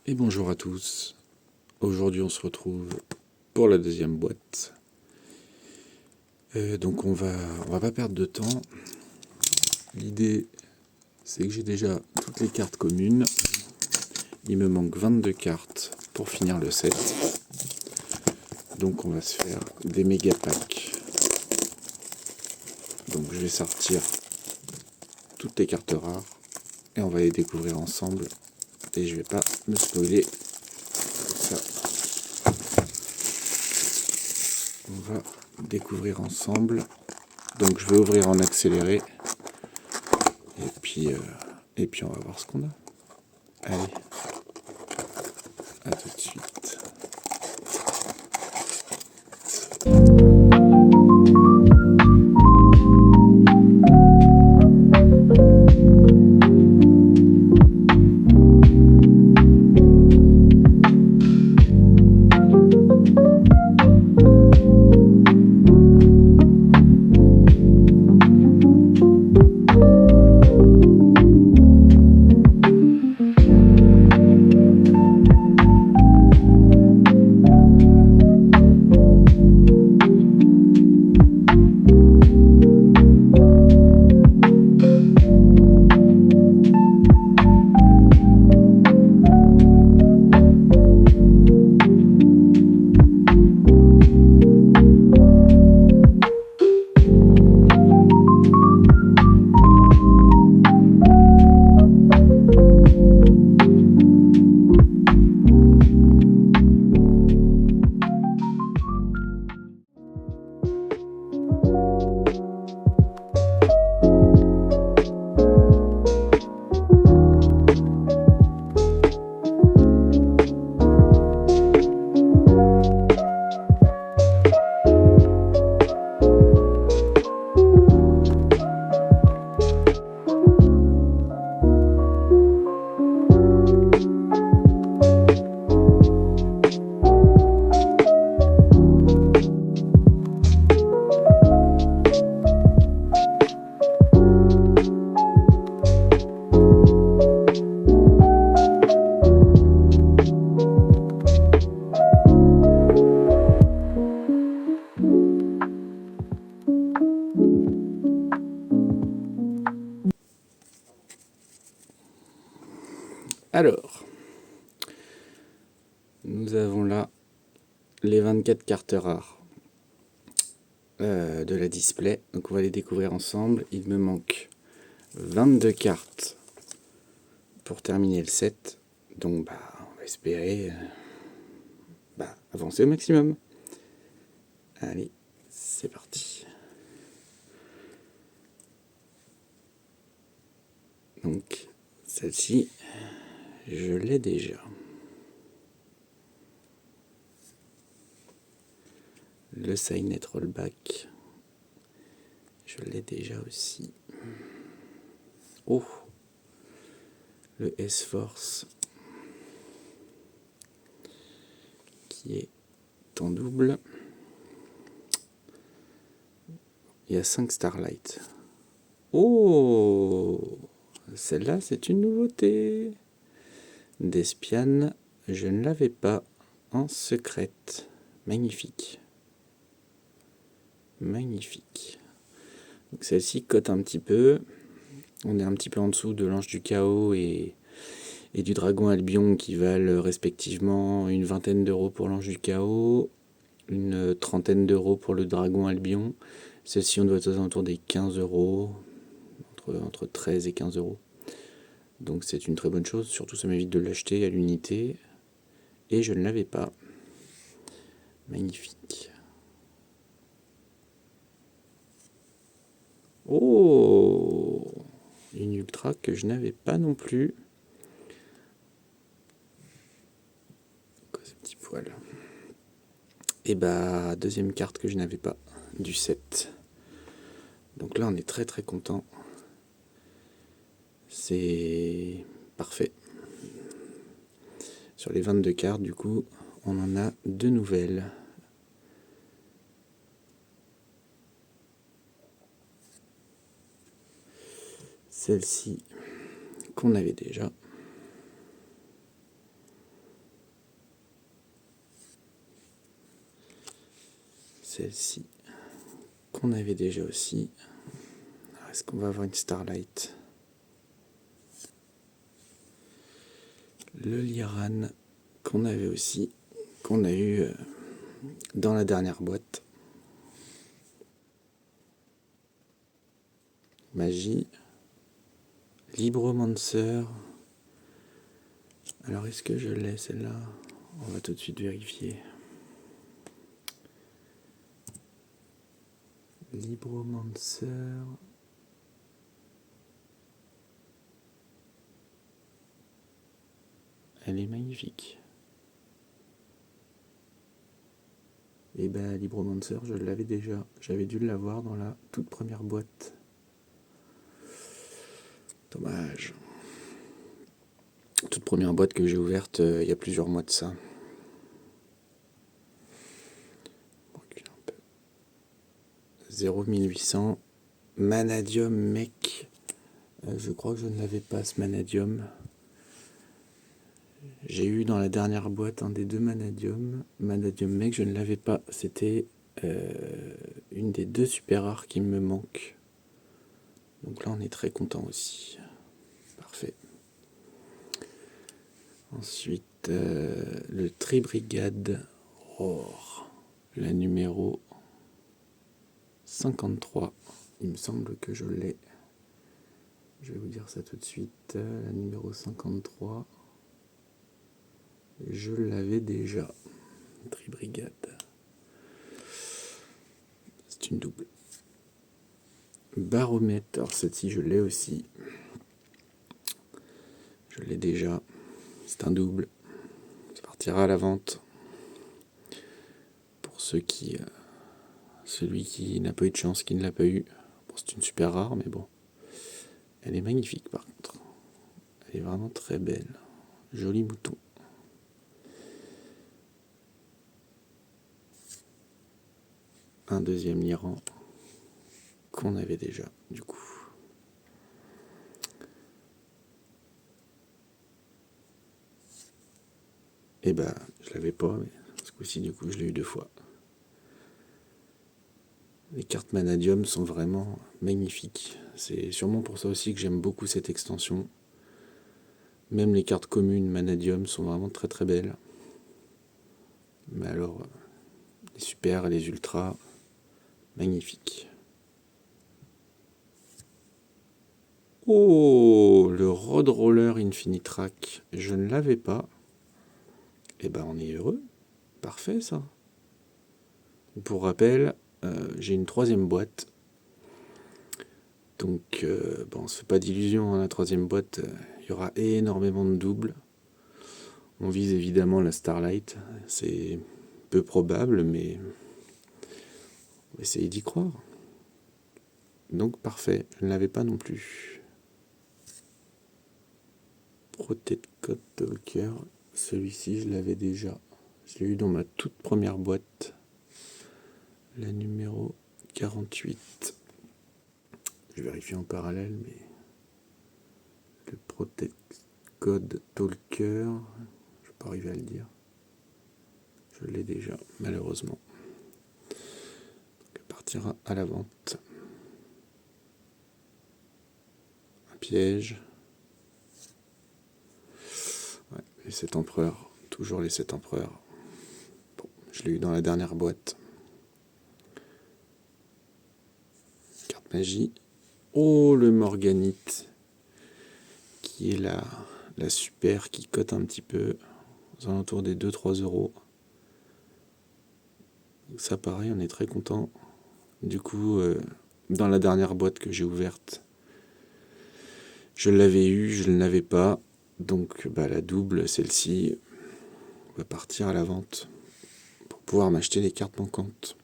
Et bonjour à tous. Aujourd'hui on se retrouve pour la deuxième boîte. Donc on va pas perdre de temps. L'idée c'est que j'ai déjà toutes les cartes communes. Il me manque 22 cartes pour finir le set. Donc on va se faire des méga packs. Donc je vais sortir toutes les cartes rares et on va les découvrir ensemble. Et je vais pas me spoiler ça. On va découvrir ensemble. Donc je vais ouvrir en accéléré. Et puis on va voir ce qu'on a. Allez, à tout de suite. Alors, nous avons là les 24 cartes rares de la display. Donc on va les découvrir ensemble. Il me manque 22 cartes pour terminer le set. Donc on va espérer avancer au maximum. Allez, c'est parti. Donc celle-ci, je l'ai déjà. Le Signet Rollback, je l'ai déjà aussi. Oh, le S-Force, qui est en double. Il y a 5 Starlight. Oh, celle-là, c'est une nouveauté. Despian, je ne l'avais pas en secrète. Magnifique. Magnifique. Donc celle-ci cote un petit peu. On est un petit peu en dessous de l'Ange du Chaos et du Dragon Albion qui valent respectivement une vingtaine d'euros pour l'Ange du Chaos, une trentaine d'euros pour le Dragon Albion. Celle-ci, on doit être aux alentours des 15 euros, entre 13 et 15 euros. Donc c'est une très bonne chose, surtout ça m'évite de l'acheter à l'unité. Et je ne l'avais pas. Magnifique. Oh, une ultra que je n'avais pas non plus. Quoi ce petit poil? Et deuxième carte que je n'avais pas du set. Donc là on est très très content. C'est parfait. Sur les 22 cartes du coup on en a 2 nouvelles. Celle-ci qu'on avait déjà. celle-ci qu'on avait déjà aussi. Alors, est-ce qu'on va avoir une Starlight? Le Liran qu'on avait aussi, qu'on a eu dans la dernière boîte. Magie. Libromancer. Alors est-ce que je l'ai celle-là? On va tout de suite vérifier. Libromancer. Elle est magnifique. Et ben Libromancer, je l'avais déjà. J'avais dû l'avoir dans la toute première boîte. Dommage. Toute première boîte que j'ai ouverte il y a plusieurs mois de ça. 01800. Manadium mec. Je crois que je ne l'avais pas ce Manadium. J'ai eu dans la dernière boîte un des deux Manadium. Manadium mec, je ne l'avais pas. C'était une des deux super rares qui me manque. Donc là, on est très content aussi. Parfait. Ensuite, le Tribrigade Roar. La numéro 53. Il me semble que je l'ai. Je vais vous dire ça tout de suite. La numéro 53. Je l'avais déjà. Tribrigade. C'est une double. Baromètre. Alors cette-ci, je l'ai aussi. Je l'ai déjà. C'est un double. Ça partira à la vente. Pour ceux qui... celui qui n'a pas eu de chance, qui ne l'a pas eu. Bon, c'est une super rare, mais bon. Elle est magnifique par contre. Elle est vraiment très belle. Joli mouton. Un deuxième Liran qu'on avait déjà, du coup. Et bah, je l'avais pas, mais ce coup-ci, du coup, je l'ai eu deux fois. Les cartes Manadium sont vraiment magnifiques. C'est sûrement pour ça aussi que j'aime beaucoup cette extension. Même les cartes communes Manadium sont vraiment très très belles. Mais alors, les super et les ultras, magnifiques. Oh, le Road Roller Infinitrack, je ne l'avais pas. Eh ben, on est heureux. Parfait, ça. Pour rappel, j'ai une troisième boîte. Donc, bon, on ne se fait pas d'illusions. La troisième boîte, il y aura énormément de doubles. On vise évidemment la Starlight. C'est peu probable, mais on va essayer d'y croire. Donc, parfait. Je ne l'avais pas non plus. Protect Talker. Celui-ci, je l'avais déjà. Je l'ai eu dans ma toute première boîte. La numéro 48. Je vérifie en parallèle, mais le Protect Code Talker, je ne vais pas arriver à le dire. Je l'ai déjà, malheureusement. Donc, il partira à la vente. Un piège. Ouais, les 7 empereurs. Toujours les 7 empereurs. Bon, je l'ai eu dans la dernière boîte. Carte magie. Oh, le Morganite. Qui est la super qui cote un petit peu aux alentours des 2-3 euros. Ça pareil, on est très content. Du coup, dans la dernière boîte que j'ai ouverte, je l'avais eu, je ne l'avais pas. Donc la double, celle-ci, va partir à la vente pour pouvoir m'acheter les cartes manquantes.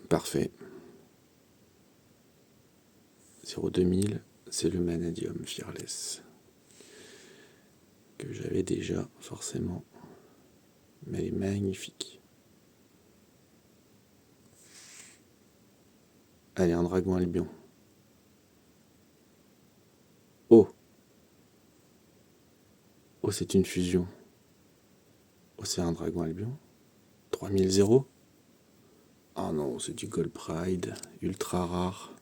Parfait. 02000, c'est le Manadium Fearless. Que j'avais déjà, forcément. Mais elle est magnifique. Allez, un dragon Albion. Oh! Oh, c'est une fusion. Oh, c'est un dragon Albion. 3000. Ah non, c'est du Gold Pride, ultra rare.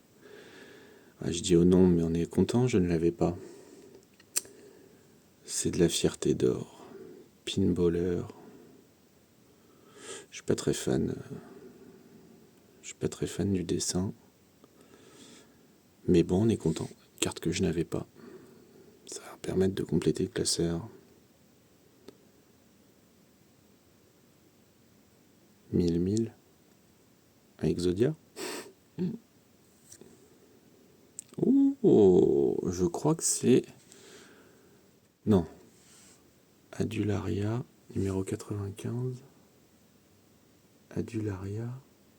Ah, je dis au nom, mais on est content, je ne l'avais pas. C'est de la fierté d'or. Pinballer. Je suis pas très fan. Je suis pas très fan du dessin. Mais bon, on est content. Carte que je n'avais pas. Ça va permettre de compléter le classeur. 1000. Un Exodia. Oh, je crois que c'est... Non. Adularia, numéro 95. Adularia.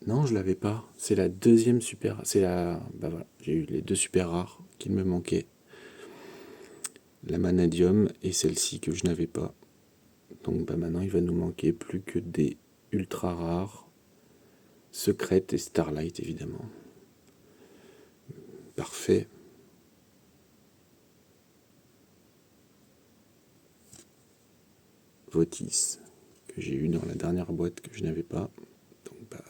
Non, je l'avais pas. C'est la deuxième super... C'est la... Bah voilà, j'ai eu les deux super rares qu'il me manquaient. La Manadium et celle-ci que je n'avais pas. Donc bah maintenant, il va nous manquer plus que des ultra rares. Secrète et Starlight, évidemment. Parfait. Votis, que j'ai eu dans la dernière boîte que je n'avais pas. Donc bah,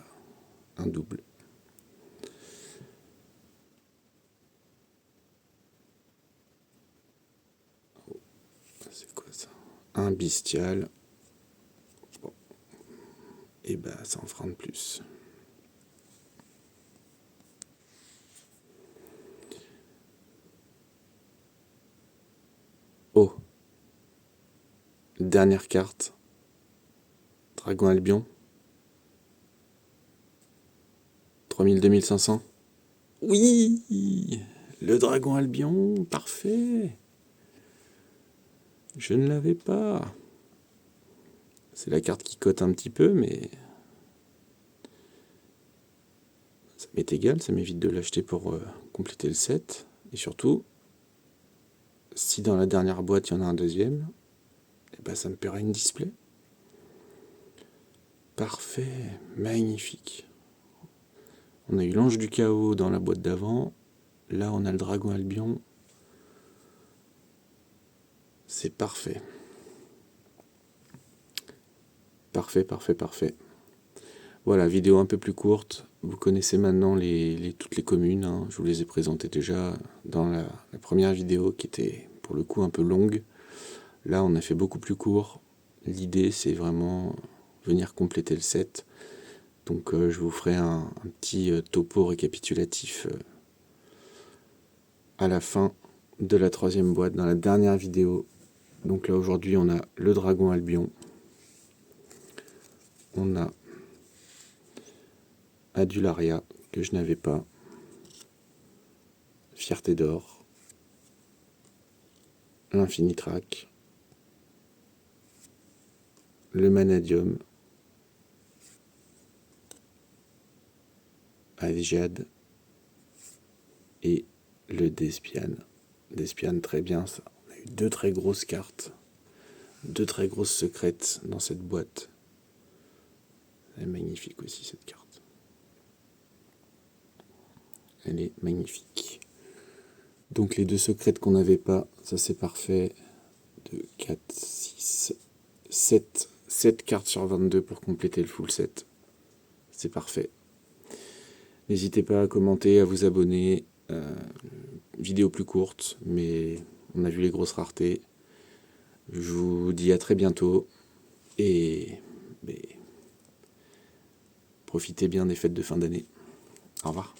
un double. C'est quoi ça? Un bestial. Bon. Et bah ça en fera de plus. Oh. Dernière carte. Dragon Albion. 3000-2500. Oui. Le Dragon Albion. Parfait. Je ne l'avais pas. C'est la carte qui cote un petit peu, mais ça m'est égal, ça m'évite de l'acheter pour compléter le set. Et surtout, si dans la dernière boîte il y en a un deuxième, et ben ça me paiera une display. Parfait, magnifique. On a eu l'Ange du Chaos dans la boîte d'avant. Là, on a le Dragon Albion. C'est parfait. Parfait. Voilà, vidéo un peu plus courte. Vous connaissez maintenant toutes les communes, hein. Je vous les ai présentées déjà dans la première vidéo qui était pour le coup un peu longue. Là, on a fait beaucoup plus court. L'idée, c'est vraiment venir compléter le set. Donc, je vous ferai un petit topo récapitulatif à la fin de la troisième boîte, dans la dernière vidéo. Donc là, aujourd'hui, on a le Dragon Albion. On a Adularia, que je n'avais pas. Fierté d'or. L'Infinitrack. Le Manadium. Adjad. Et le Despian. Despian, très bien ça. On a eu deux très grosses cartes. Deux très grosses secrètes dans cette boîte. Elle est magnifique aussi, cette carte. Elle est magnifique. Donc les deux secrètes qu'on n'avait pas, ça c'est parfait. 2, 4, 6, 7 cartes sur 22 pour compléter le full set. C'est parfait. N'hésitez pas à commenter, à vous abonner. Vidéo plus courte, mais on a vu les grosses raretés. Je vous dis à très bientôt et profitez bien des fêtes de fin d'année. Au revoir.